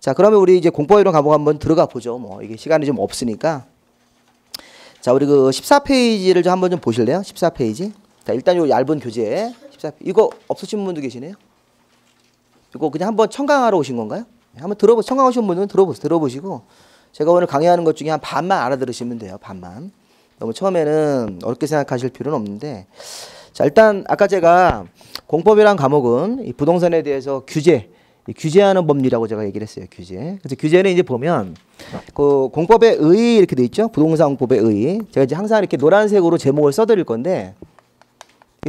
자, 그러면 우리 이제 공법이론 과목 한번 들어가 보죠. 뭐 이게 시간이 좀 없으니까. 자, 우리 그 14페이지를 좀 한번 좀 보실래요? 14페이지. 자, 일단 요 얇은 교재 14페이지. 이거 없으신 분도 계시네요. 이거 그냥 한번 청강하러 오신 건가요? 한번 들어보. 청강 오신 분은 들어보시고 제가 오늘 강의하는 것 중에 한 반만 알아들으시면 돼요. 반만. 너무 처음에는 어렵게 생각하실 필요는 없는데. 자, 일단 아까 제가 공법이란 과목은 이 부동산에 대해서 규제하는 법리라고 제가 얘기를 했어요. 규제. 그래서 규제는 이제 보면 그 공법의 의 이렇게 돼 있죠. 부동산 공법의 의. 제가 이제 항상 이렇게 노란색으로 제목을 써드릴 건데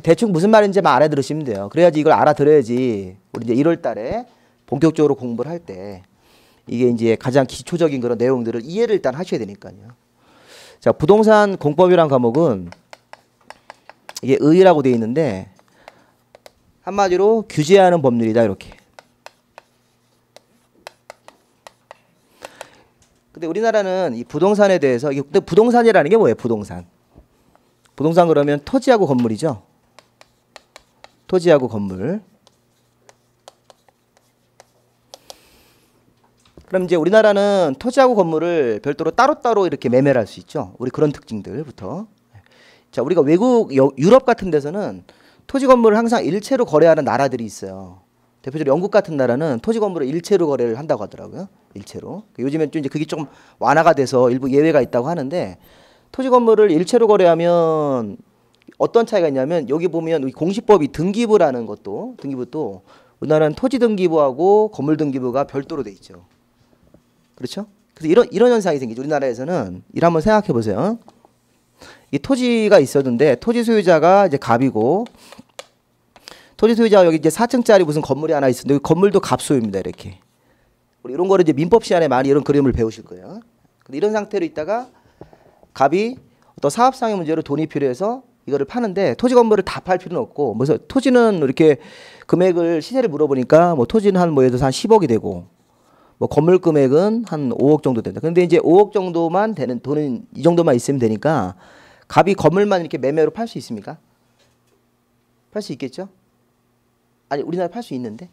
대충 무슨 말인지만 알아들으시면 돼요. 그래야지 이걸 알아들어야지 우리 이제 1월달에 본격적으로 공부를 할 때 이게 이제 가장 기초적인 그런 내용들을 이해를 일단 하셔야 되니까요. 자, 부동산 공법이란 과목은 이게 의라고 되어 있는데 한마디로 규제하는 법률이다 이렇게. 근데 우리나라는 이 부동산에 대해서 근데 부동산이라는 게 뭐예요? 부동산 그러면 토지하고 건물이죠. 토지하고 건물. 그럼 이제 우리나라는 토지하고 건물을 별도로 따로따로 이렇게 매매를 할 수 있죠. 우리 그런 특징들부터. 자, 우리가 외국 유럽 같은 데서는 토지 건물을 항상 일체로 거래하는 나라들이 있어요. 대표적으로 영국 같은 나라는 토지 건물을 일체로 거래를 한다고 하더라고요. 일체로. 요즘엔 좀 이제 그게 좀 완화가 돼서 일부 예외가 있다고 하는데 토지 건물을 일체로 거래하면 어떤 차이가 있냐면 여기 보면 공시법이 등기부라는 것도 등기부도 우리나라는 토지 등기부하고 건물 등기부가 별도로 돼 있죠. 그렇죠? 그래서 이런 현상이 생기죠. 우리나라에서는 이를 한번 생각해 보세요. 이 토지가 있었는데 토지 소유자가 이제 갑이고 토지 소유자가 여기 이제 4층짜리 무슨 건물이 하나 있었는데 건물도 갑소유입니다. 이렇게. 우리 이런 거를 이제 민법 시간에 많이 이런 그림을 배우실 거예요. 근데 이런 상태로 있다가 갑이 어떤 사업상의 문제로 돈이 필요해서 이거를 파는데 토지 건물을 다 팔 필요는 없고 그래서 토지는 이렇게 금액을 시세를 물어보니까 뭐 토지는 한 뭐 예를 들어서 한 10억이 되고 뭐 건물 금액은 한 5억 정도 된다. 근데 이제 5억 정도만 되는 돈은 이 정도만 있으면 되니까 갑이 건물만 이렇게 매매로 팔 수 있습니까? 팔 수 있겠죠? 아니 우리나라 팔 수 있는데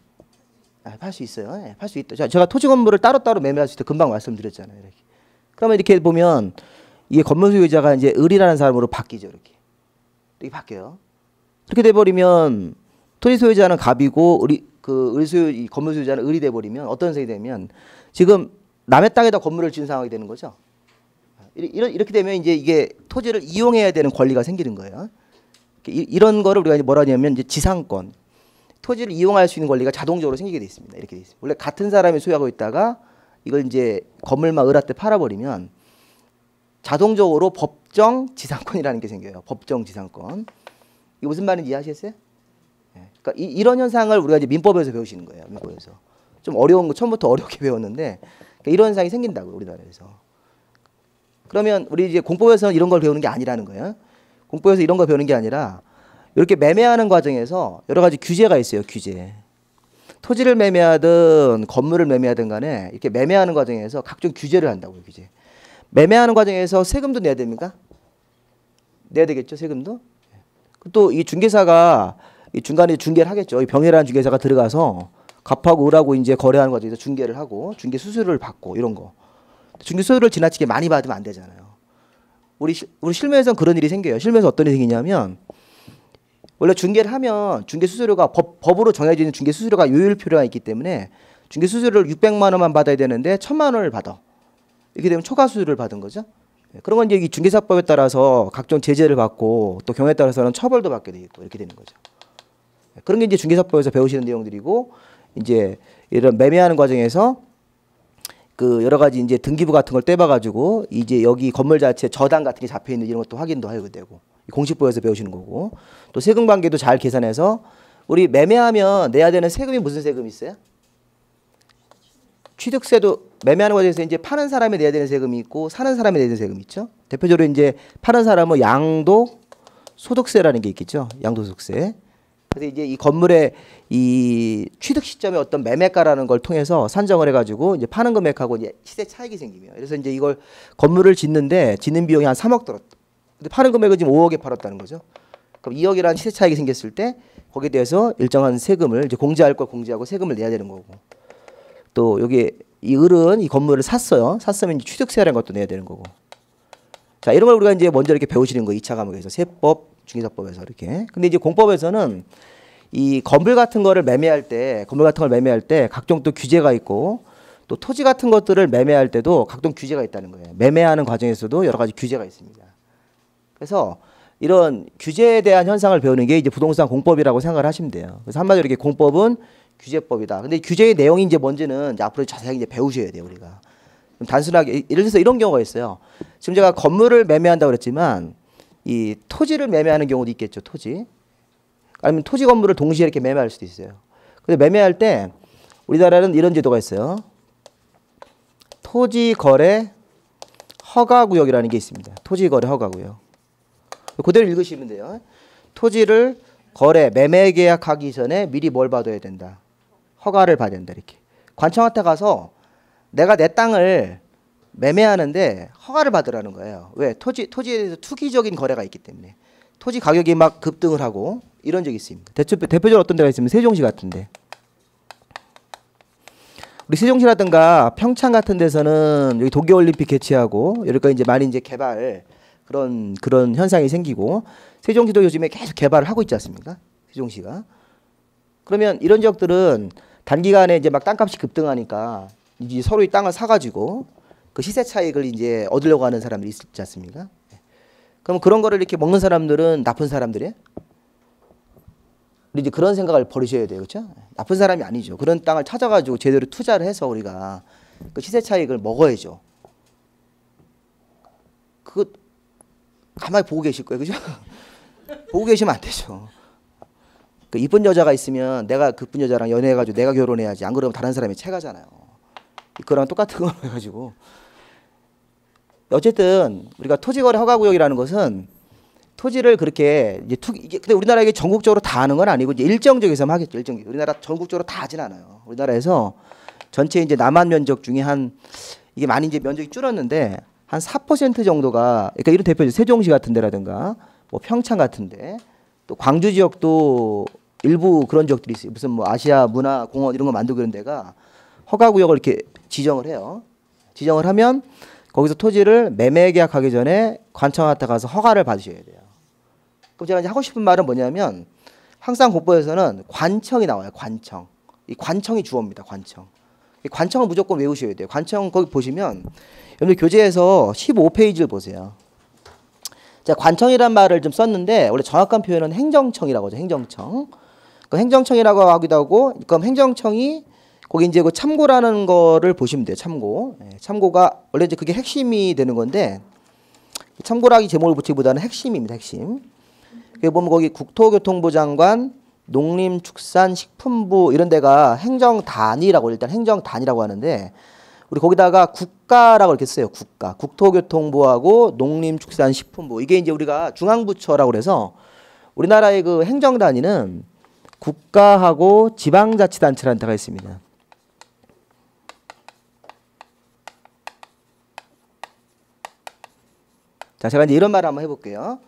팔 수 있어요. 네, 팔 수 있다. 제가 토지 건물을 따로따로 매매할 수 있다. 금방 말씀드렸잖아요. 이렇게. 그러면 이렇게 보면 이게 건물 소유자가 이제 을이라는 사람으로 바뀌죠. 이렇게 바뀌어요. 이렇게 돼버리면 토지 소유자는 갑이고 이 건물 소유자는 을이 돼버리면 어떤 색이 되면 지금 남의 땅에다 건물을 지은 상황이 되는 거죠. 이렇게 되면 이제 이게 토지를 이용해야 되는 권리가 생기는 거예요. 이런 거를 우리가 뭐라 하냐면 이제 지상권. 토지를 이용할 수 있는 권리가 자동적으로 생기게 돼 있습니다. 이렇게 돼 있습니다. 원래 같은 사람이 소유하고 있다가 이걸 이제 건물만 을한테 팔아버리면 자동적으로 법정 지상권이라는 게 생겨요. 법정 지상권. 이게 무슨 말인지 이해하시겠어요? 그러니까 이런 현상을 우리가 이제 민법에서 배우시는 거예요. 민법에서 좀 어려운 거 처음부터 어렵게 배웠는데 그러니까 이런 현상이 생긴다고 우리나라에서. 그러면 우리 이제 공법에서는 이런 걸 배우는 게 아니라는 거예요. 공법에서 이런 걸 배우는 게 아니라 이렇게 매매하는 과정에서 여러 가지 규제가 있어요. 규제. 토지를 매매하든 건물을 매매하든 간에 이렇게 매매하는 과정에서 각종 규제를 한다고요. 규제. 매매하는 과정에서 세금도 내야 됩니까? 내야 되겠죠. 세금도. 또 이 중개사가 이 중간에 중개를 하겠죠. 이 병해라는 중개사가 들어가서 갑하고 을하고 이제 거래하는 과정에서 중개를 하고 중개 수수료를 받고 이런 거. 중개 수수료를 지나치게 많이 받으면 안 되잖아요. 우리 실무에서는 그런 일이 생겨요. 실무에서 어떤 일이 생기냐면 원래 중개를 하면 중개 수수료가 법으로 정해져 있는 중개 수수료가 요율표가 있기 때문에 중개 수수료를 600만 원만 받아야 되는데 1000만 원을 받아. 이렇게 되면 초과 수수료를 받은 거죠. 그런 건 이제 이 중개사법에 따라서 각종 제재를 받고 또 경우에 따라서는 처벌도 받게 돼 있고 이렇게 되는 거죠. 그런 게 이제 중개사법에서 배우시는 내용들이고 이제 이런 매매하는 과정에서 그 여러 가지 이제 등기부 같은 걸 떼봐가지고 이제 여기 건물 자체 저당 같은 게 잡혀 있는 이런 것도 확인도 하게 되고 공시법에서 배우시는 거고 또 세금 관계도 잘 계산해서 우리 매매하면 내야 되는 세금이 무슨 세금이 있어요? 취득세도 매매하는 과정에서 이제 파는 사람이 내야 되는 세금이 있고 사는 사람이 내야 되는 세금이 있죠. 대표적으로 이제 파는 사람은 양도소득세라는 게 있겠죠. 양도소득세. 그래서 이제 이 건물의 이 취득 시점에 어떤 매매가라는 걸 통해서 산정을 해가지고 이제 파는 금액하고 이제 시세 차익이 생기며 그래서 이제 이걸 건물을 짓는데 짓는 비용이 한 3억 들었다. 근데 파는 금액은 지금 5억에 팔았다는 거죠. 그럼 2억이라는 시세 차익이 생겼을 때 거기에 대해서 일정한 세금을 이제 공제할 걸 공제하고 세금을 내야 되는 거고. 또 여기 이 을은 이 건물을 샀어요. 샀으면 이제 취득세라는 것도 내야 되는 거고. 자, 이런 걸 우리가 이제 먼저 이렇게 배우시는 거 2차 과목에서 세법, 중개사법에서 이렇게. 근데 이제 공법에서는 이 건물 같은 거를 매매할 때, 건물 같은 걸 매매할 때 각종 또 규제가 있고 또 토지 같은 것들을 매매할 때도 각종 규제가 있다는 거예요. 매매하는 과정에서도 여러 가지 규제가 있습니다. 그래서 이런 규제에 대한 현상을 배우는 게 이제 부동산 공법이라고 생각을 하시면 돼요. 그래서 한마디로 이렇게 공법은 규제법이다. 근데 규제의 내용이 이제 뭔지는 이제 앞으로 자세하게 이제 배우셔야 돼요, 우리가. 단순하게 예를 들어서 이런 경우가 있어요. 지금 제가 건물을 매매한다고 그랬지만 이 토지를 매매하는 경우도 있겠죠, 토지. 아니면 토지 건물을 동시에 이렇게 매매할 수도 있어요. 근데 매매할 때 우리나라는 이런 제도가 있어요. 토지 거래 허가 구역이라는 게 있습니다. 토지 거래 허가 구역. 그대로 읽으시면 돼요. 토지를 거래, 매매 계약하기 전에 미리 뭘 받아야 된다. 허가를 받아야 된다. 이렇게. 관청한테 가서 내가 내 땅을 매매하는데 허가를 받으라는 거예요. 왜? 토지에 대해서 투기적인 거래가 있기 때문에. 토지 가격이 막 급등을 하고 이런 적이 있습니다. 대표적으로 어떤 데가 있으면 세종시 같은데. 우리 세종시라든가 평창 같은 데서는 여기 도쿄올림픽 개최하고 여기가 이제 많이 이제 개발 그런 현상이 생기고 세종시도 요즘에 계속 개발을 하고 있지 않습니까? 세종시가. 그러면 이런 지역들은 단기간에 이제 막 땅값이 급등하니까 이제 서로의 땅을 사가지고 그 시세 차익을 이제 얻으려고 하는 사람들이 있지 않습니까? 그럼 그런 거를 이렇게 먹는 사람들은 나쁜 사람들이에요? 우리 이제 그런 생각을 버리셔야 돼요, 그렇죠? 나쁜 사람이 아니죠. 그런 땅을 찾아가지고 제대로 투자를 해서 우리가 그 시세 차익을 먹어야죠. 그거 가만히 보고 계실 거예요, 그죠? 보고 계시면 안 되죠. 그 이쁜 여자가 있으면 내가 그 이쁜 여자랑 연애해가지고 내가 결혼해야지. 안 그러면 다른 사람이 채가잖아요. 그거랑 똑같은 거 해가지고. 어쨌든 우리가 토지거래 허가구역이라는 것은 토지를 그렇게 이제 이게 근데 우리나라 이게 전국적으로 다 하는 건 아니고 이제 일정 지역에서만 하겠죠. 일정 지역. 우리나라 전국적으로 다 하진 않아요. 우리나라에서 전체 이제 남한 면적 중에 한 이게 많이 이제 면적이 줄었는데 한 4% 정도가 그러니까 이런 대표적 세종시 같은 데라든가 뭐 평창 같은데 또 광주 지역도 일부 그런 지역들이 있어요. 무슨 뭐 아시아 문화 공원 이런 거 만들고 이런 데가 허가구역을 이렇게 지정을 해요. 지정을 하면 거기서 토지를 매매 계약하기 전에 관청한테 가서 허가를 받으셔야 돼요. 그럼 제가 이제 하고 싶은 말은 뭐냐면 항상 공법에서는 관청이 나와요. 관청. 이 관청이 주어입니다. 관청. 이 관청은 무조건 외우셔야 돼요. 관청 거기 보시면 여러분 교재에서 15페이지를 보세요. 제가 관청이란 말을 좀 썼는데 원래 정확한 표현은 행정청이라고 하죠. 행정청. 그 행정청이라고 하기도 하고 그럼 행정청이 거기 이제 그 참고라는 거를 보시면 돼요. 참고. 네, 참고가 원래 이제 그게 핵심이 되는 건데 참고라기 제목을 붙이기보다는 핵심입니다. 핵심. 그게 보면 거기 국토교통부 장관, 농림축산식품부 이런 데가 행정단위라고 일단 행정단위라고 하는데 우리 거기다가 국가라고 이렇게 써요. 국가. 국토교통부하고 농림축산식품부. 이게 이제 우리가 중앙부처라고 그래서 우리나라의 그 행정단위는 국가하고 지방자치단체라는 데가 있습니다. 자, 제가 이제 이런 말을 한번 해볼게요.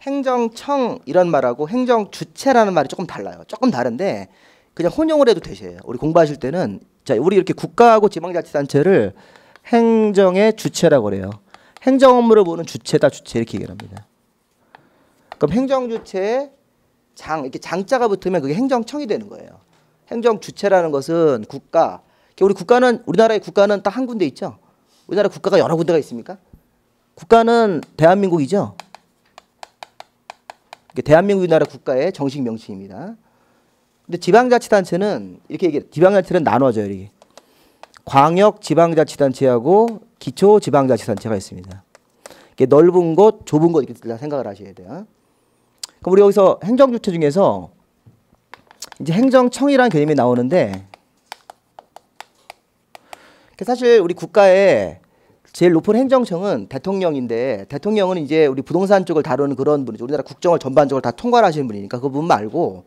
행정청 이런 말하고 행정주체라는 말이 조금 달라요. 조금 다른데 그냥 혼용을 해도 되세요. 우리 공부하실 때는 자, 우리 이렇게 국가하고 지방자치단체를 행정의 주체라고 그래요. 행정 업무를 보는 주체다, 주체 이렇게 얘기합니다. 그럼 행정주체에 이렇게 장자가 붙으면 그게 행정청이 되는 거예요. 행정주체라는 것은 국가. 우리 국가는 우리나라의 국가는 딱 한 군데 있죠. 우리나라 국가가 여러 군데가 있습니까? 국가는 대한민국이죠. 대한민국 우리나라 국가의 정식 명칭입니다. 근데 지방자치단체는 이렇게 얘기해요. 지방자치는 나눠져요. 이렇게. 광역지방자치단체하고 기초지방자치단체가 있습니다. 이게 넓은 곳, 좁은 곳 이렇게 생각을 하셔야 돼요. 그럼 우리 여기서 행정주체 중에서 이제 행정청이라는 개념이 나오는데 사실 우리 국가의 제일 높은 행정청은 대통령인데 대통령은 이제 우리 부동산 쪽을 다루는 그런 분이죠. 우리나라 국정을 전반적으로 다 통괄하시는 분이니까 그 분 말고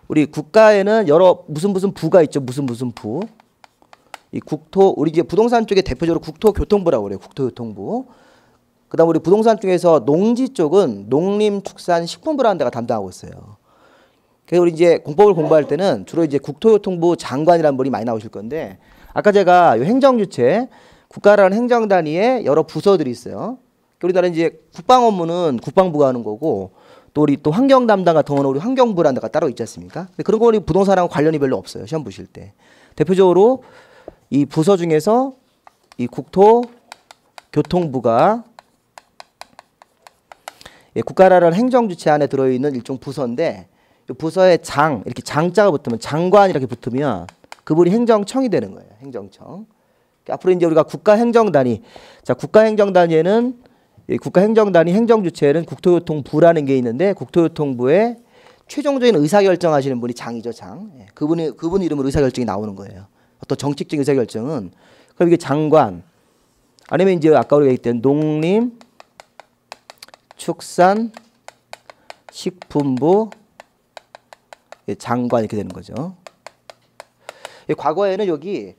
우리 국가에는 여러 무슨 부가 있죠. 무슨 부. 이 우리 이제 부동산 쪽에 대표적으로 국토교통부라고 그래요. 국토교통부. 그다음 우리 부동산 쪽에서 농지 쪽은 농림축산식품부라는 데가 담당하고 있어요. 그래서 우리 이제 공법을 공부할 때는 주로 이제 국토교통부 장관이라는 분이 많이 나오실 건데 아까 제가 요 행정주체, 국가라는 행정 단위에 여러 부서들이 있어요. 우리나라는 이제 국방 업무는 국방부가 하는 거고, 또 우리 또 환경 담당 같은 거는 우리 환경부라는 데가 따로 있지 않습니까? 근데 그런 거 우리 부동산하고 관련이 별로 없어요. 시험 보실 때. 대표적으로 이 부서 중에서 이 국토교통부가 국가라는 행정주체 안에 들어있는 일종 부서인데, 이 부서에 장, 이렇게 장자가 붙으면, 장관 이렇게 붙으면 그분이 행정청이 되는 거예요. 행정청. 앞으로 이제 우리가 국가행정단위, 자, 국가행정단위에는 국가행정단위 행정주체에는 국토교통부라는 게 있는데, 국토교통부의 최종적인 의사결정하시는 분이 장이죠, 장. 그분 이름으로 의사결정이 나오는 거예요. 어떤 정책적인 의사결정은. 그럼 이게 장관, 아니면 이제 아까 우리가 얘기했던 농림, 축산, 식품부, 장관 이렇게 되는 거죠. 과거에는 여기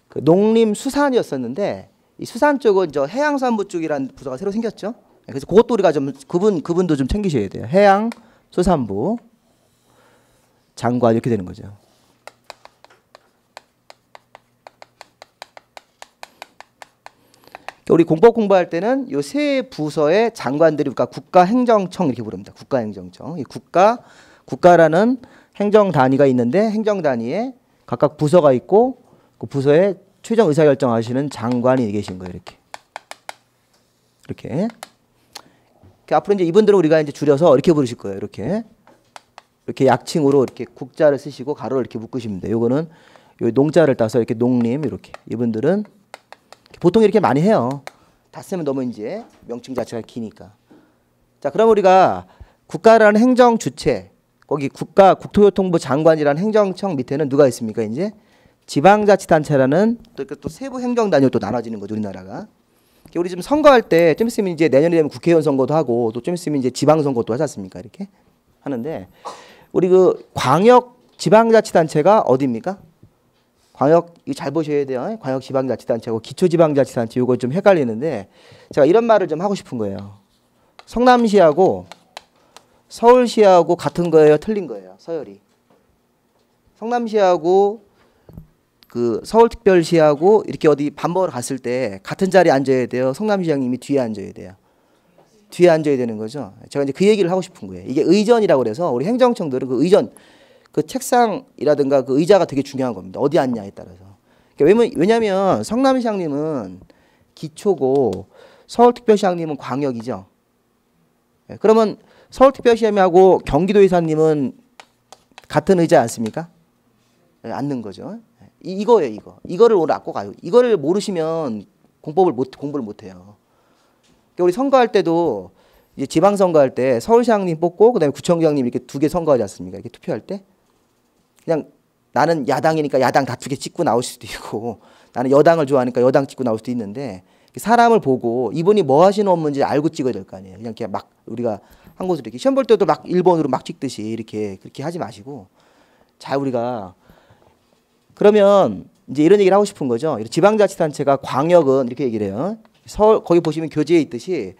그 농림수산이었었는데, 이 수산 쪽은 저 해양수산부 쪽이라는 부서가 새로 생겼죠. 그래서 그것도 우리가 좀 그분도 좀 챙기셔야 돼요. 해양수산부 장관 이렇게 되는 거죠. 우리 공법 공부할 때는 요 세 부서의 장관들이 국가행정청 이렇게 부릅니다. 국가행정청. 이 국가라는 행정 단위가 있는데, 행정 단위에 각각 부서가 있고, 그 부서에 최종 의사결정하시는 장관이 계신 거예요. 이렇게. 앞으로 이제 이분들은 우리가 이제 줄여서 이렇게 부르실 거예요. 이렇게 약칭으로 이렇게 국자를 쓰시고 가로를 이렇게 묶으시면 돼요. 요거는 요 농자를 따서 이렇게 농림 이렇게. 이분들은 보통 이렇게 많이 해요. 다 쓰면 너무 이제 명칭 자체가 기니까. 자, 그럼 우리가 국가라는 행정 주체, 거기 국토교통부 장관이라는 행정청 밑에는 누가 있습니까? 이제 지방자치단체라는 또 세부 행정단위로 또 나눠지는 거죠, 우리나라가. 우리 지금 선거할 때 좀 있으면 이제 내년이 되면 국회의원 선거도 하고, 또 좀 있으면 이제 지방선거도 하지 않습니까? 이렇게 하는데, 우리 그 광역 지방자치단체가 어디입니까? 광역, 이거 잘 보셔야 돼요. 광역지방자치단체하고 기초지방자치단체, 이거 좀 헷갈리는데, 제가 이런 말을 좀 하고 싶은 거예요. 성남시하고 서울시하고 같은 거예요, 틀린 거예요, 서열이? 성남시하고 그 서울특별시하고 이렇게 어디 밥 먹으러 갔을 때 같은 자리에 앉아야 돼요? 성남시장님이 뒤에 앉아야 돼요? 뒤에 앉아야 되는 거죠. 제가 이제 그 얘기를 하고 싶은 거예요. 이게 의전이라고 그래서 우리 행정청들은 그 의전, 그 책상이라든가 그 의자가 되게 중요한 겁니다. 어디 앉냐에 따라서. 왜냐하면 성남시장님은 기초고 서울특별시장님은 광역이죠. 그러면 서울특별시장님하고 경기도지사님은 같은 의자 않습니까? 앉는 거죠. 이거예요, 이거. 이거를 오늘 갖고 가요. 이거를 모르시면 공부를 못 해요. 그러니까 우리 선거할 때도 이제 지방선거할 때 서울시장님 뽑고 그다음에 구청장님 이렇게 두 개 선거하지 않습니까? 이렇게 투표할 때 그냥 나는 야당이니까 야당 다 두 개 찍고 나올 수도 있고, 나는 여당을 좋아하니까 여당 찍고 나올 수도 있는데, 사람을 보고 이분이 뭐 하시는 업무인지 알고 찍어야 될 거 아니에요. 그냥 막 우리가 한 곳으로 이렇게 시험 볼 때도 막 1번으로 막 찍듯이 이렇게 그렇게 하지 마시고, 자, 우리가 그러면 이제 이런 얘기를 하고 싶은 거죠. 지방자치단체가 광역은 이렇게 얘기를 해요. 서울, 거기 보시면 교재에 있듯이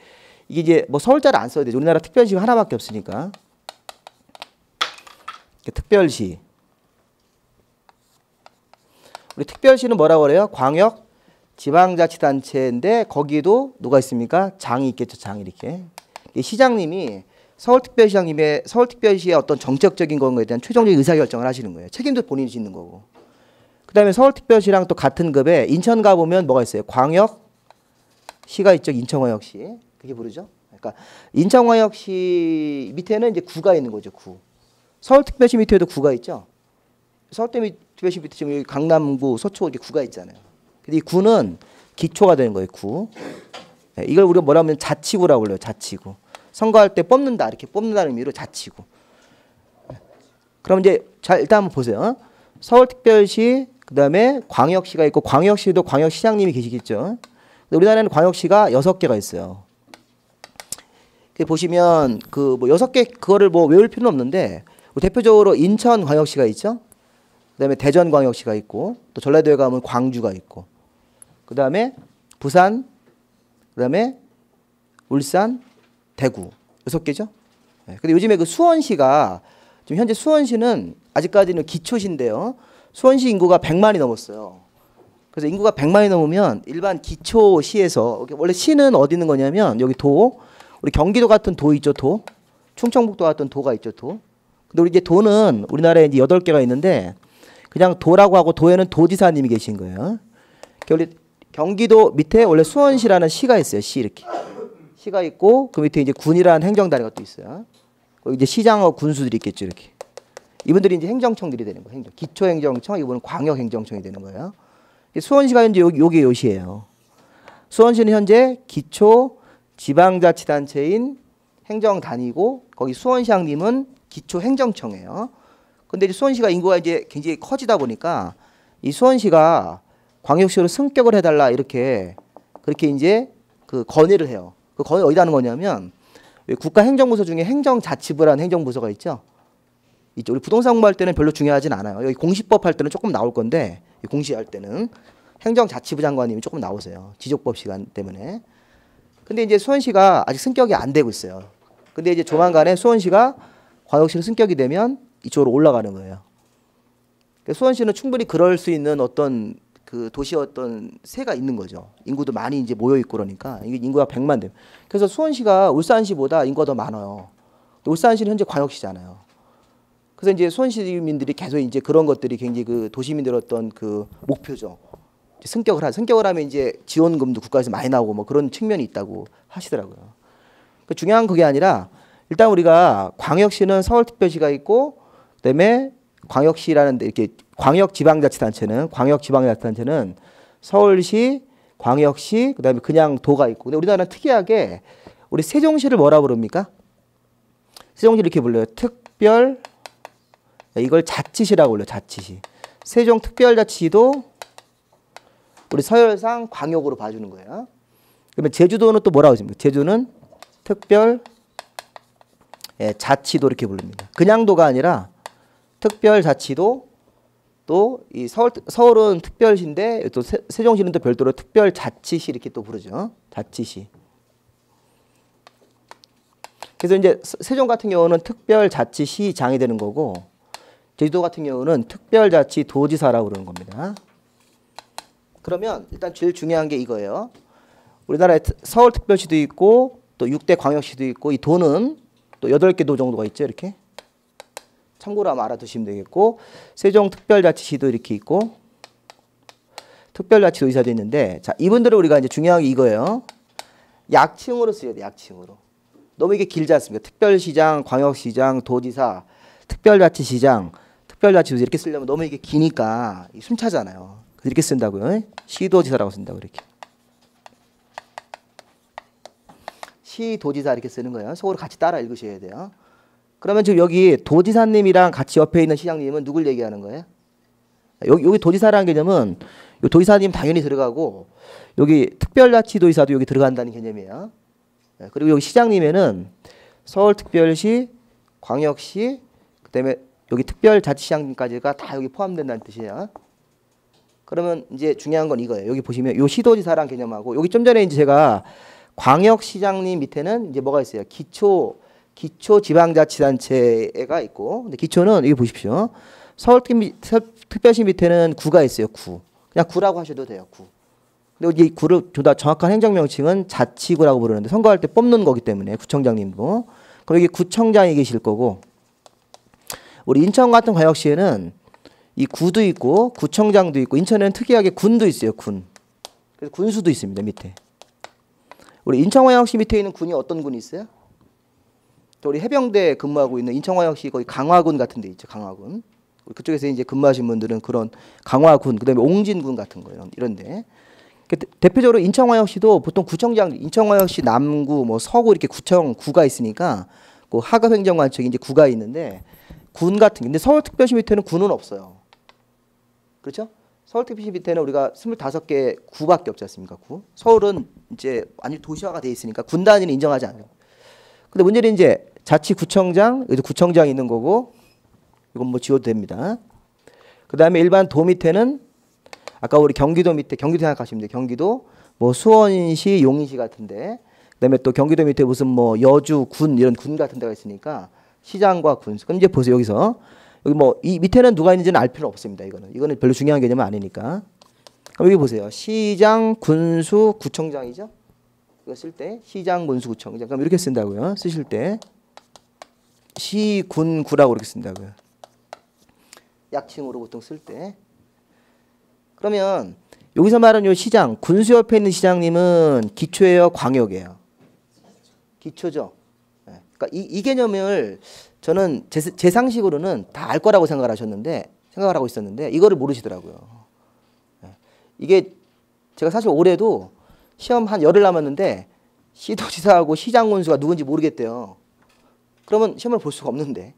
이게 이제 뭐 서울자를 안 써야 되죠. 우리나라 특별시가 하나밖에 없으니까. 특별시. 우리 특별시는 뭐라고 그래요? 광역 지방자치단체인데 거기도 누가 있습니까? 장이 있겠죠. 장 이렇게. 시장님이 서울특별시의 어떤 정책적인 거에 대한 최종적인 의사결정을 하시는 거예요. 책임도 본인이 짓는 거고. 그다음에 서울특별시랑 또 같은 급에 인천 가보면 뭐가 있어요? 광역시가 있죠. 인천광역시. 그게 부르죠. 그러니까 인천광역시 밑에는 이제 구가 있는 거죠. 구. 서울특별시 밑에도 구가 있죠. 서울특별시 밑에 지금 여기 강남구, 서초 이렇게 구가 있잖아요. 근데 이 구는 기초가 되는 거예요. 구. 네, 이걸 우리가 뭐라 하면 자치구라고 불러요. 자치구. 선거할 때 뽑는다, 이렇게 뽑는다는 의미로 자치구. 그럼 이제 일단 한번 보세요. 서울특별시, 그다음에 광역시가 있고, 광역시도 광역시장님이 계시겠죠. 우리나라에는 광역시가 6개가 있어요. 보시면 그 뭐 6개 그거를 뭐 외울 필요는 없는데, 대표적으로 인천광역시가 있죠. 그다음에 대전광역시가 있고, 또 전라도에 가면 광주가 있고, 그다음에 부산, 그다음에 울산, 대구 6개죠. 네. 근데 요즘에 그 수원시가 지금 현재 수원시는 아직까지는 기초시인데요. 수원시 인구가 100만이 넘었어요. 그래서 인구가 100만이 넘으면 일반 기초시에서 원래 시는 어디 있는 거냐면 여기 도, 우리 경기도 같은 도 있죠, 도. 충청북도 같은 도가 있죠, 도. 근데 우리 이제 도는 우리나라에 이제 8개가 있는데 그냥 도라고 하고 도에는 도지사님이 계신 거예요. 우리 경기도 밑에 원래 수원시라는 시가 있어요. 시 이렇게. 시가 있고 그 밑에 이제 군이라는 행정단위가 또 있어요. 거기 이제 시장하고 군수들이 있겠죠, 이렇게. 이분들이 이제 행정청들이 되는 거예요. 행정. 기초행정청, 이분은 광역행정청이 되는 거예요. 수원시가 현재 요게 요시예요. 수원시는 현재 기초 지방자치단체인 행정단위고 거기 수원시장님은 기초행정청이에요. 근데 이제 수원시가 인구가 이제 굉장히 커지다 보니까 이 수원시가 광역시로 승격을 해달라 이렇게 그렇게 이제 그 건의를 해요. 그 건의 어디다 하는 거냐면 국가행정부서 중에 행정자치부라는 행정부서가 있죠. 이쪽 우리 부동산 공부할 때는 별로 중요하진 않아요. 여기 공시법 할 때는 조금 나올 건데 공시할 때는 행정자치부 장관님이 조금 나오세요. 지적법 시간 때문에. 근데 이제 수원시가 아직 승격이 안 되고 있어요. 근데 이제 조만간에 수원시가 광역시로 승격이 되면 이쪽으로 올라가는 거예요. 그러니까 수원시는 충분히 그럴 수 있는 어떤 그 도시의 어떤 세가 있는 거죠. 인구도 많이 이제 모여 있고 그러니까 이게 인구가 100만 돼. 그래서 수원시가 울산시보다 인구가 더 많아요. 울산시는 현재 광역시잖아요. 그래서 이제 수원시 주민들이 계속 이제 그런 것들이 굉장히 그 도시민들 어떤 그 목표죠. 승격을 하면 이제 지원금도 국가에서 많이 나오고 뭐 그런 측면이 있다고 하시더라고요. 그 중요한 그게 아니라 일단 우리가 광역시는 서울특별시가 있고 그다음에 광역시라는 데 이렇게 광역지방자치단체는 서울시, 광역시, 그다음에 그냥 도가 있고. 근데 우리나라는 특이하게 우리 세종시를 뭐라 부릅니까? 세종시 이렇게 불러요. 특별 이걸 자치시라고 불러요. 자치시. 세종특별자치시도 우리 서열상 광역으로 봐주는 거예요. 그러면 제주도는 또 뭐라고 했습니까? 제주는 특별 자치도 이렇게 부릅니다. 그냥 도가 아니라 특별자치도 또 이 서울은 특별시인데 또 세종시는 또 별도로 특별자치시 이렇게 또 부르죠. 자치시. 그래서 이제 세종 같은 경우는 특별자치시장이 되는 거고 제주도 같은 경우는 특별자치도지사라고 그러는 겁니다. 그러면 일단 제일 중요한 게 이거예요. 우리나라에 서울특별시도 있고 또 6대 광역시도 있고 이 도는 또 8개 도 정도가 있죠. 이렇게. 참고로 아마 알아두시면 되겠고 세종특별자치시도 이렇게 있고 특별자치도지사도 있는데 자 이분들은 우리가 이제 중요한 게 이거예요. 약칭으로 쓰여야 돼. 약칭으로. 너무 이게 길지 않습니까? 특별시장, 광역시장, 도지사, 특별자치시장, 특별자치도지사 이렇게 쓰려면 너무 이게 기니까 숨차잖아요. 이렇게 쓴다고요. 시도지사라고 쓴다고 이렇게. 시도지사 이렇게 쓰는 거예요. 속으로 같이 따라 읽으셔야 돼요. 그러면 지금 여기 도지사님이랑 같이 옆에 있는 시장님은 누굴 얘기하는 거예요? 여기 도지사라는 개념은 요 도지사님 당연히 들어가고 여기 특별자치도지사도 여기 들어간다는 개념이에요. 그리고 여기 시장님에는 서울특별시, 광역시, 그다음에 여기 특별자치시장님까지가 다 여기 포함된다는 뜻이에요. 그러면 이제 중요한 건 이거예요. 여기 보시면 요 시도지사라는 개념하고 여기 좀 전에 이제 제가 광역시장님 밑에는 이제 뭐가 있어요? 기초지방자치단체가 있고, 근데 기초는 여기 보십시오. 서울특별시 밑에는 구가 있어요. 구. 그냥 구라고 하셔도 돼요. 구. 근데 이 구를 보다 정확한 행정명칭은 자치구라고 부르는데 선거할 때 뽑는 거기 때문에 구청장님도. 그럼 여기 구청장이 계실 거고, 우리 인천 같은 광역시에는 이 구도 있고 구청장도 있고 인천에는 특이하게 군도 있어요. 군. 그래서 군수도 있습니다. 밑에. 우리 인천광역시 밑에 있는 군이 어떤 군이 있어요? 우리 해병대 근무하고 있는 인천광역시 거기 강화군 같은 데 있죠. 강화군. 그쪽에서 이제 근무하신 분들은 그런 강화군, 그다음에 옹진군 같은 거 이런데 대표적으로 인천광역시도 보통 구청장, 인천광역시 남구, 뭐 서구 이렇게 구가 있으니까 그 하급행정관청이 이제 구가 있는데 군 같은 게 근데 서울특별시 밑에는 군은 없어요. 그렇죠? 서울특별시 밑에는 우리가 25개 구밖에 없지 않습니까? 구. 서울은 이제 완전 도시화가 돼 있으니까 군 단위는 인정하지 않아요. 근데 문제는 이제 자치구청장, 여기 구청장이 있는 거고 이건 뭐 지워도 됩니다. 그다음에 일반 도 밑에는 아까 우리 경기도 밑에 경기도 생각하시면 돼요. 경기도 뭐 수원시, 용인시 같은데 그다음에 또 경기도 밑에 무슨 뭐 여주, 군 이런 군 같은 데가 있으니까 시장과 군. 그럼 이제 보세요. 여기서 여기 뭐 이 밑에는 누가 있는지는 알 필요 없습니다. 이거는 별로 중요한 개념은 아니니까. 그럼 여기 보세요. 시장, 군수, 구청장이죠. 이거 쓸 때 시장, 군수, 구청장. 그럼 이렇게 쓴다고요. 쓰실 때 시, 군, 구라고 이렇게 쓴다고요. 약칭으로 보통 쓸 때. 그러면 여기서 말하는 요 시장, 군수 옆에 있는 시장님은 기초예요, 광역이에요? 기초죠. 네. 그러니까 이 개념을 저는 제 상식으로는 다 알 거라고 생각을 하고 있었는데 이거를 모르시더라고요. 네. 이게 제가 사실 올해도 시험 한 열흘 남았는데 시도지사하고 시장 군수가 누군지 모르겠대요. 그러면 시험을 볼 수가 없는데.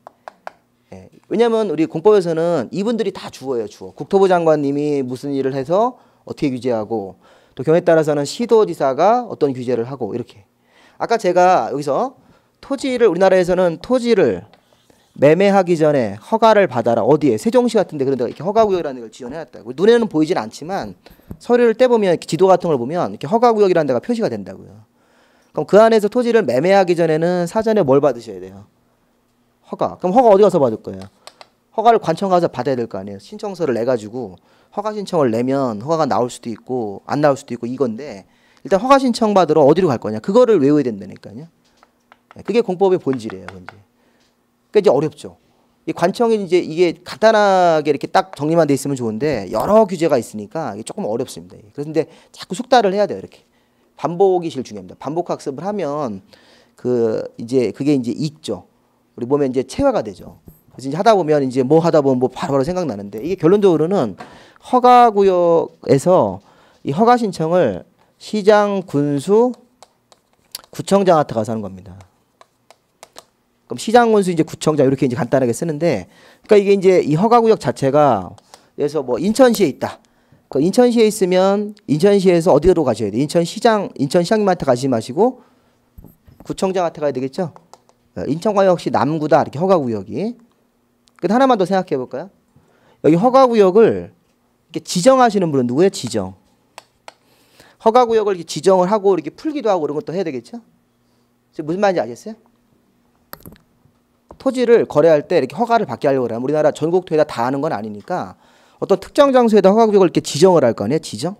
예, 왜냐하면 우리 공법에서는 이분들이 다 주어예요. 주어. 국토부 장관님이 무슨 일을 해서 어떻게 규제하고 또 경우에 따라서는 시도지사가 어떤 규제를 하고 이렇게. 아까 제가 여기서 토지를 우리나라에서는 토지를 매매하기 전에 허가를 받아라. 어디에? 세종시 같은 데 그런 데가 이렇게 허가구역이라는 걸 지정해놨다고. 눈에는 보이진 않지만 서류를 떼보면 지도 같은 걸 보면 이렇게 허가구역이라는 데가 표시가 된다고요. 그럼 그 안에서 토지를 매매하기 전에는 사전에 뭘 받으셔야 돼요? 허가. 그럼 허가 어디 가서 받을 거예요? 허가를 관청 가서 받아야 될 거 아니에요. 신청서를 내가지고 허가 신청을 내면 허가가 나올 수도 있고 안 나올 수도 있고 이건데 일단 허가 신청 받으러 어디로 갈 거냐? 그거를 외워야 된다니까요. 그게 공법의 본질이에요. 본질. 그러니까 이제 어렵죠. 이 관청이 이제 이게 간단하게 이렇게 딱 정리만 돼 있으면 좋은데 여러 규제가 있으니까 이게 조금 어렵습니다. 그런데 자꾸 숙달을 해야 돼요. 이렇게 반복이 제일 중요합니다. 반복 학습을 하면 그게 이제 익죠. 우리 몸에 이제 체화가 되죠. 그래서 이제 하다 보면 이제 뭐 하다 보면 뭐 바로바로 생각나는데 이게 결론적으로는 허가구역에서 이 허가 신청을 시장, 군수, 구청장한테 가서 하는 겁니다. 그럼 시장, 군수, 이제 구청장 이렇게 이제 간단하게 쓰는데, 그러니까 이게 이제 이 허가구역 자체가 그래서 뭐 인천시에 있다. 그 인천시에 있으면 인천시에서 어디로 가셔야 돼? 인천시장님한테 가지 마시고 구청장한테 가야 되겠죠? 인천광역시 남구다 이렇게 허가구역이. 근데 하나만 더 생각해 볼까요? 여기 허가구역을 이렇게 지정하시는 분은 누구예요? 지정. 허가구역을 이렇게 지정을 하고 이렇게 풀기도 하고 이런 것도 해야 되겠죠? 무슨 말인지 아셨어요? 토지를 거래할 때 이렇게 허가를 받게 하려고 그러면 우리나라 전국토에다 다 하는 건 아니니까 어떤 특정 장소에다 허가구역을 이렇게 지정을 할 거 아니에요? 지정?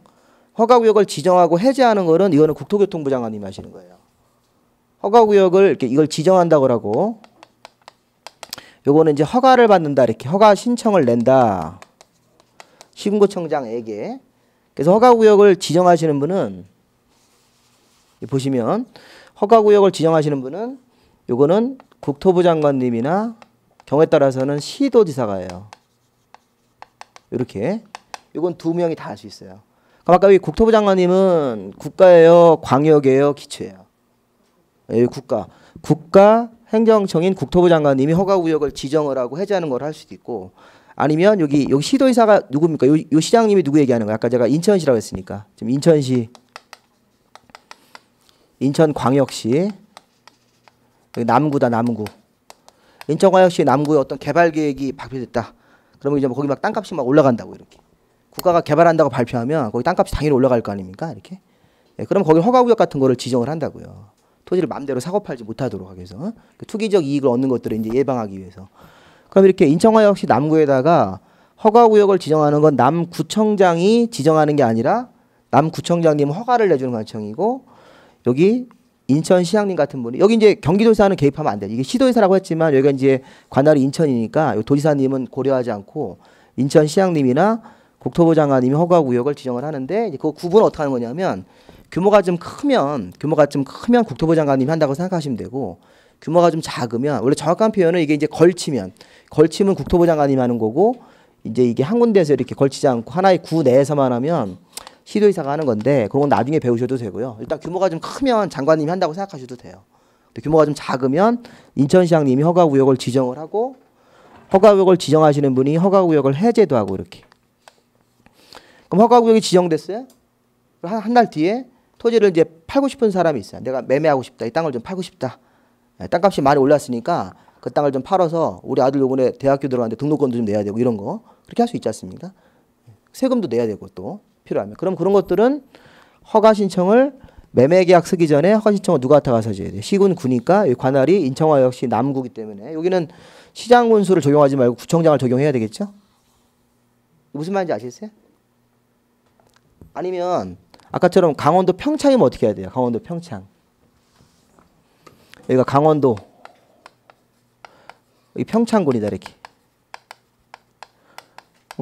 허가구역을 지정하고 해제하는 거는 이거는 국토교통부 장관님이 하시는 거예요. 허가구역을 이렇게 이걸 지정한다고 하고 요거는 이제 허가를 받는다. 이렇게 허가 신청을 낸다. 시군구청장에게. 그래서 허가구역을 지정하시는 분은 보시면 허가구역을 지정하시는 분은 요거는 국토부 장관님이나 경우에 따라서는 시도지사가 해요. 이렇게. 요건 두 명이 다 할 수 있어요. 그럼 아까 이 국토부 장관님은 국가예요, 광역이에요, 기초예요. 국가 행정청인 국토부 장관님이 허가구역을 지정을 하고 해제하는 걸 할 수도 있고 아니면 여기 시도지사가 누굽니까? 요 시장님이 누구 얘기하는 거야? 아까 제가 인천시라고 했으니까 지금 인천시, 인천광역시, 여기 남구다 남구. 인천광역시 남구에 어떤 개발 계획이 발표됐다. 그러면 이제 뭐 거기 막 땅값이 막 올라간다고 이렇게. 국가가 개발한다고 발표하면 거기 땅값이 당연히 올라갈 거 아닙니까? 이렇게. 그럼 거기 허가구역 같은 거를 지정을 한다고요. 토지를 마음대로 사고 팔지 못하도록 하기 위해서. 투기적 이익을 얻는 것들을 이제 예방하기 위해서. 그럼 이렇게 인천광역시 남구에다가 허가구역을 지정하는 건 남구청장이 지정하는 게 아니라 남구청장님은 허가를 내주는 관청이고 여기 인천시장님 같은 분이 여기 이제 경기도지사는 개입하면 안 돼요. 이게 시도지사라고 했지만 여기가 이제 관할이 인천이니까 도지사님은 고려하지 않고 인천시장님이나 국토부 장관님이 허가구역을 지정을 하는데 이제 그 구분은 어떻게 하는 거냐면 규모가 좀 크면 국토부 장관님이 한다고 생각하시면 되고 규모가 좀 작으면 원래 정확한 표현은 이게 이제 걸치면 국토부 장관님이 하는 거고 이제 이게 한 군데에서 이렇게 걸치지 않고 하나의 구 내에서만 하면 시도지사가 하는 건데 그런 건 나중에 배우셔도 되고요. 일단 규모가 좀 크면 장관님이 한다고 생각하셔도 돼요. 근데 규모가 좀 작으면 인천시장님이 허가구역을 지정을 하고 허가구역을 지정하시는 분이 허가구역을 해제도 하고 이렇게. 그럼 허가구역이 지정됐어요? 한 달 뒤에 토지를 이제 팔고 싶은 사람이 있어요. 내가 매매하고 싶다. 이 땅을 좀 팔고 싶다. 땅값이 많이 올랐으니까 그 땅을 좀 팔아서 우리 아들 요번에 대학교 들어가는데 등록금도 좀 내야 되고 이런 거 그렇게 할 수 있지 않습니까? 세금도 내야 되고 또 필요하면 그럼 그런 것들은 허가 신청을 매매계약 쓰기 전에 허가 신청을 누구한테 가서 해줘야 돼요? 시군 구니까 여기 관할이 인천광역시 남구기 때문에 여기는 시장 군수를 적용하지 말고 구청장을 적용해야 되겠죠? 무슨 말인지 아시겠어요? 아니면 아까처럼 강원도 평창이면 어떻게 해야 돼요? 강원도 평창. 여기가 강원도 여기 평창군이다 이렇게.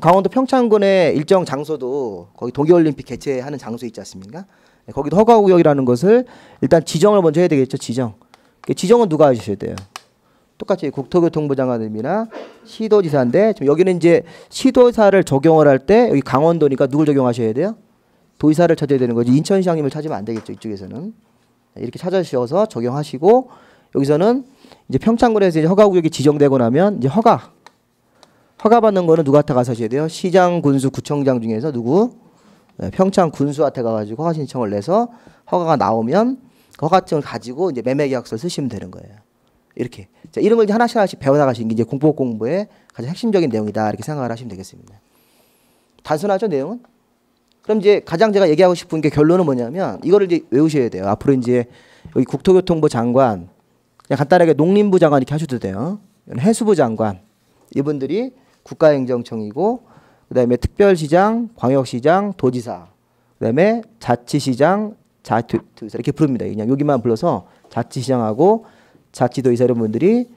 강원도 평창군의 일정 장소도 거기 동계올림픽 개최하는 장소 있지 않습니까? 네, 거기도 허가구역이라는 것을 일단 지정을 먼저 해야 되겠죠. 지정. 지정은 누가 해주셔야 돼요? 똑같이 국토교통부 장관님이나 시도지사인데 지금 여기는 이제 시도사를 적용을 할 때 여기 강원도니까 누굴 적용하셔야 돼요? 도의사를 찾아야 되는 거지. 인천시장님을 찾으면 안 되겠죠. 이쪽에서는. 이렇게 찾아주셔서 적용하시고 여기서는 이제 평창군에서 이제 허가구역이 지정되고 나면 이제 허가 받는 거는 누구한테 가서 하셔야 돼요? 시장, 군수, 구청장 중에서 누구? 네, 평창 군수한테 가가지고 허가 신청을 내서 허가가 나오면 그 허가증을 가지고 이제 매매계약서를 쓰시면 되는 거예요. 이렇게. 자, 이런 걸 이제 하나씩 배워나가시는 게 이제 공법 공부의 가장 핵심적인 내용이다. 이렇게 생각을 하시면 되겠습니다. 단순하죠, 내용은? 그럼 이제 가장 제가 얘기하고 싶은 게 결론은 뭐냐면 이거를 이제 외우셔야 돼요. 앞으로 이제 여기 국토교통부 장관, 그냥 간단하게 농림부 장관 이렇게 하셔도 돼요. 해수부 장관. 이분들이 국가행정청이고 그다음에 특별시장, 광역시장, 도지사, 그다음에 자치시장, 자치도의사 이렇게 부릅니다. 그냥 여기만 불러서 자치시장하고 자치도의사 이런 분들이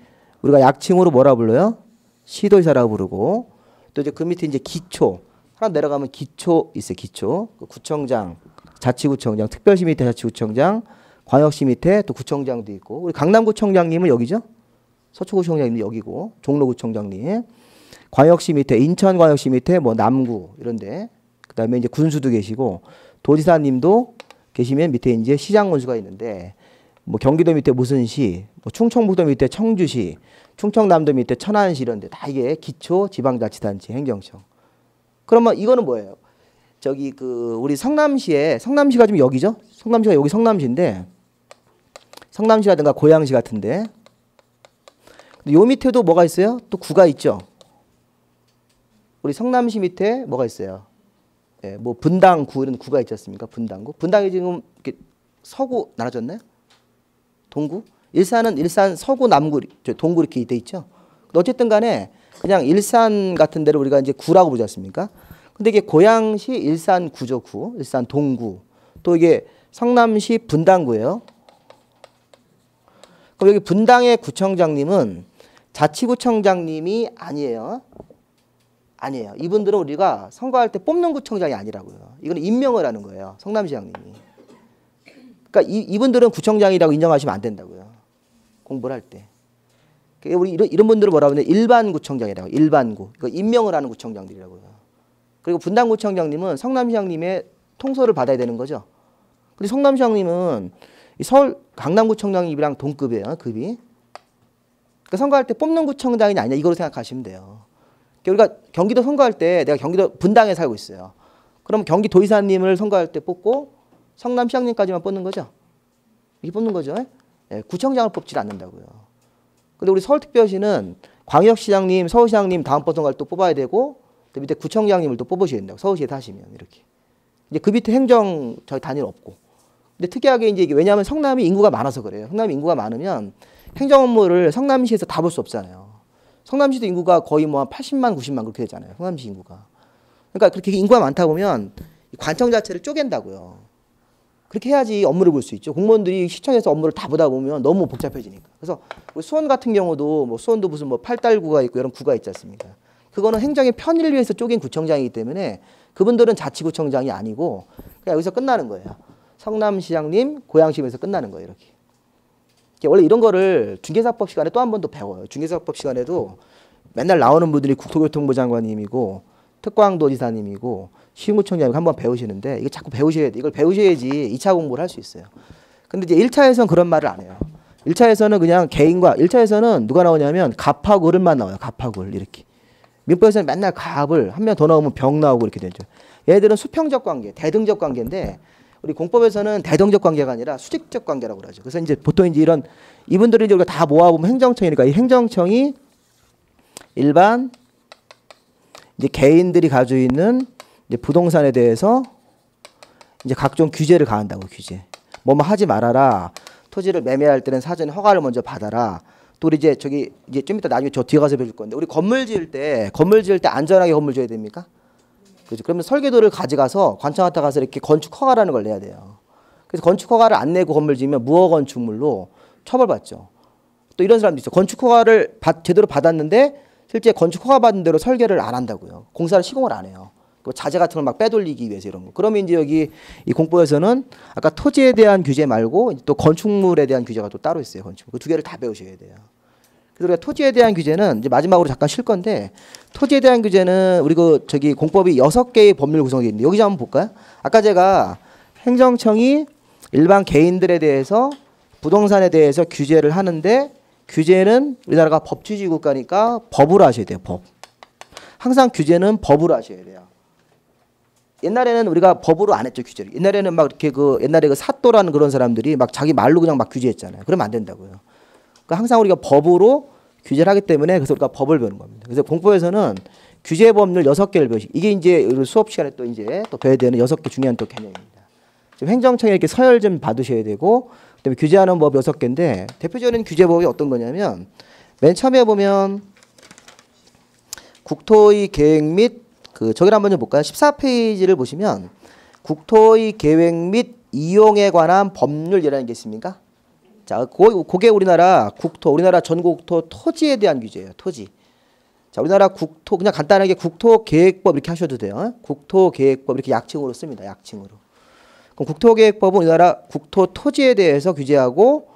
우리가 약칭으로 뭐라 불러요? 시도의사라고 부르고 또 이제 그 밑에 이제 기초 하나 내려가면 기초 있어요. 기초 구청장, 자치구청장, 특별시 밑에 자치구청장, 광역시 밑에 또 구청장도 있고 우리 강남구청장님은 여기죠? 서초구청장님도 여기고 종로구청장님, 광역시 밑에 인천광역시 밑에 뭐 남구 이런데 그다음에 이제 군수도 계시고 도지사님도 계시면 밑에 이제 시장군수가 있는데 뭐 경기도 밑에 무슨 시, 뭐 충청북도 밑에 청주시, 충청남도 밑에 천안시 이런데 다 이게 기초 지방자치단체 행정청. 그러면 이거는 뭐예요? 저기 그 우리 성남시가 좀 여기죠? 성남시가 여기 성남시인데 성남시라든가 고양시 같은데 요 밑에도 뭐가 있어요? 또 구가 있죠. 우리 성남시 밑에 뭐가 있어요? 예, 뭐 분당구 이런 구가 있지 않습니까? 분당구. 분당이 지금 이렇게 서구 나눠졌나요? 동구? 일산은 일산 서구 남구 동구 이렇게 돼 있죠. 어쨌든 간에 그냥 일산 같은 데를 우리가 이제 구라고 보지 않습니까? 근데 이게 고양시 일산 구죠. 구. 일산 동구. 또 이게 성남시 분당구예요. 그럼 여기 분당의 구청장님은 자치구청장님이 아니에요. 아니에요. 이분들은 우리가 선거할 때 뽑는 구청장이 아니라고요. 이거는 임명을 하는 거예요. 성남시장님이. 그러니까 이분들은 구청장이라고 인정하시면 안 된다고요. 공부를 할 때. 우리 이런 분들을 뭐라고 하냐? 일반 구청장이라고. 일반구. 그러니까 임명을 하는 구청장들이라고요. 그리고 분당구청장님은 성남시장님의 통솔을 받아야 되는 거죠. 근데 성남시장님은 서울 강남구청장님이랑 동급이에요. 급이. 그러니까 선거할 때 뽑는 구청장이 아니냐 이거로 생각하시면 돼요. 우리가 경기도 선거할 때 내가 경기도 분당에 살고 있어요. 그럼 경기도의사님을 선거할 때 뽑고 성남시장님까지만 뽑는 거죠. 이렇게 뽑는 거죠. 예, 구청장을 뽑지 않는다고요. 근데 우리 서울특별시는 광역시장님, 서울시장님 다음번 선거할 때 또 뽑아야 되고 또 밑에 구청장님을 또 뽑으셔야 된다고. 서울시에 사시면 이렇게. 이제 그 밑에 행정 저희 단위는 없고. 근데 특이하게 이제 이게 왜냐하면 성남이 인구가 많아서 그래요. 성남이 인구가 많으면 행정 업무를 성남시에서 다 볼 수 없잖아요. 성남시도 인구가 거의 뭐 한 80만, 90만 그렇게 되잖아요. 성남시 인구가. 그러니까 그렇게 인구가 많다 보면 관청 자체를 쪼갠다고요. 그렇게 해야지 업무를 볼 수 있죠. 공무원들이 시청에서 업무를 다 보다 보면 너무 복잡해지니까. 그래서 우리 수원 같은 경우도 뭐 수원도 무슨 뭐 팔달구가 있고 이런 구가 있지 않습니까? 그거는 행정의 편의를 위해서 쪼갠 구청장이기 때문에 그분들은 자치구청장이 아니고 그냥 여기서 끝나는 거예요. 성남시장님, 고양시에서 끝나는 거예요. 이렇게. 원래 이런 거를 중개사법 시간에 또 한 번 더 배워요. 중개사법 시간에도 맨날 나오는 분들이 국토교통부 장관님이고 특광도지사님이고 시군구청장이고 한번 배우시는데 이거 자꾸 배우셔야 돼. 이걸 배우셔야지 2차 공부를 할 수 있어요. 근데 이제 1차에서는 그런 말을 안 해요. 1차에서는 그냥 개인과 1차에서는 누가 나오냐면 갑하고 을만 나와요. 갑하고 을 이렇게. 민법에서는 맨날 갑을 한 명 더 나오면 병 나오고 이렇게 되죠. 얘들은 수평적 관계, 대등적 관계인데 우리 공법에서는 대등적 관계가 아니라 수직적 관계라고 그러죠. 그래서 이제 보통 이제 이런 이분들이 이제 우리가 다 모아보면 행정청이니까 이 행정청이 일반 이제 개인들이 가지고 있는 이제 부동산에 대해서 이제 각종 규제를 가한다고 규제. 뭐뭐 하지 말아라. 토지를 매매할 때는 사전에 허가를 먼저 받아라. 또 우리 이제 저기 이제 좀 이따 나중에 저 뒤에 가서 배울 건데 우리 건물 지을 때 안전하게 건물 지어야 됩니까? 그죠? 그러면 설계도를 가져가서 관청한테 가서 이렇게 건축 허가라는 걸 내야 돼요. 그래서 건축 허가를 안 내고 건물 지으면 무허 건축물로 처벌받죠. 또 이런 사람도 있어. 건축 허가를 제대로 받았는데 실제 건축 허가 받은 대로 설계를 안 한다고요. 공사를 시공을 안 해요. 자재 같은 걸 막 빼돌리기 위해서 이런 거. 그러면 이제 여기 이 공법에서는 아까 토지에 대한 규제 말고 또 건축물에 대한 규제가 또 따로 있어요. 건축물. 그 두 개를 다 배우셔야 돼요. 그래서 우리가 토지에 대한 규제는 이제 마지막으로 잠깐 쉴 건데 토지에 대한 규제는 우리 저기 공법이 6개의 법률 구성이 있는데 여기 한번 볼까요? 아까 제가 행정청이 일반 개인들에 대해서 부동산에 대해서 규제를 하는데 규제는 우리나라가 법치주의 국가니까 법으로 하셔야 돼요. 법. 항상 규제는 법으로 하셔야 돼요. 옛날에는 우리가 법으로 안 했죠, 규제를. 옛날에는 막 이렇게 옛날에 사또라는 그런 사람들이 막 자기 말로 그냥 막 규제했잖아요. 그러면 안 된다고요. 그러니까 항상 우리가 법으로 규제를 하기 때문에 그래서 우리가 법을 배우는 겁니다. 그래서 공법에서는 규제 법률 6개를 배우시. 이게 이제 수업 시간에 또 이제 또 배워야 되는 6개 중요한 또 개념입니다. 지금 행정청에 이렇게 서열 좀 받으셔야 되고 그다음에 규제하는 법 6개인데 대표적인 규제법이 어떤 거냐면 맨 처음에 보면 국토의 계획 및 저기를 한번 좀 볼까요? 14페이지를 보시면 국토의 계획 및 이용에 관한 법률이라는 게 있습니까? 자, 그게 우리나라 국토, 우리나라 전국토 토지에 대한 규제예요. 토지. 자, 우리나라 국토 그냥 간단하게 국토계획법 이렇게 하셔도 돼요. 국토계획법 이렇게 약칭으로 씁니다. 약칭으로. 그럼 국토계획법은 우리나라 국토 토지에 대해서 규제하고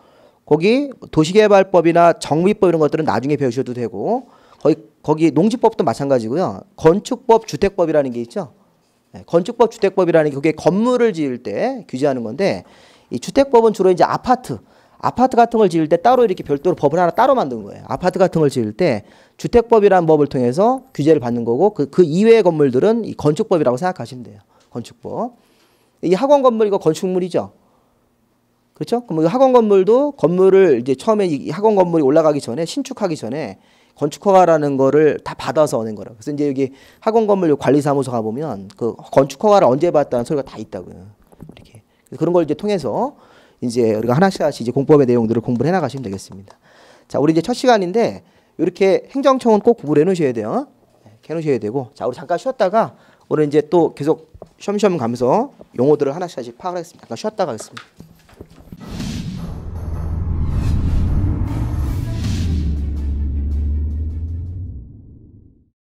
거기 도시개발법이나 정비법 이런 것들은 나중에 배우셔도 되고 거기 농지법도 마찬가지고요. 건축법, 주택법이라는 게 있죠. 네, 건축법, 주택법이라는 게 그게 건물을 지을 때 규제하는 건데 이 주택법은 주로 이제 아파트 같은 걸 지을 때 따로 이렇게 별도로 법을 하나 따로 만든 거예요. 아파트 같은 걸 지을 때 주택법이라는 법을 통해서 규제를 받는 거고 그 이외의 건물들은 이 건축법이라고 생각하시면 돼요. 건축법. 이 학원 건물 이거 건축물이죠. 그렇죠? 그럼 이 학원 건물도 건물을 이제 처음에 이 학원 건물이 올라가기 전에 신축하기 전에 건축허가라는 거를 다 받아서 낸 거라고. 그래서 이제 여기 학원 건물 관리사무소 가 보면 그 건축허가를 언제 받았다는 소리가 다 있다고요. 이렇게 그런 걸 이제 통해서 이제 우리가 하나씩 이제 공법의 내용들을 공부를 해나가시면 되겠습니다. 자, 우리 이제 첫 시간인데 이렇게 행정청은 꼭 구분해 놓으셔야 돼요. 해 놓으셔야 되고, 자, 우리 잠깐 쉬었다가 오늘 이제 또 계속 쉬엄쉬엄 가면서 용어들을 하나씩 파악하겠습니다. 잠깐 쉬었다가 하겠습니다.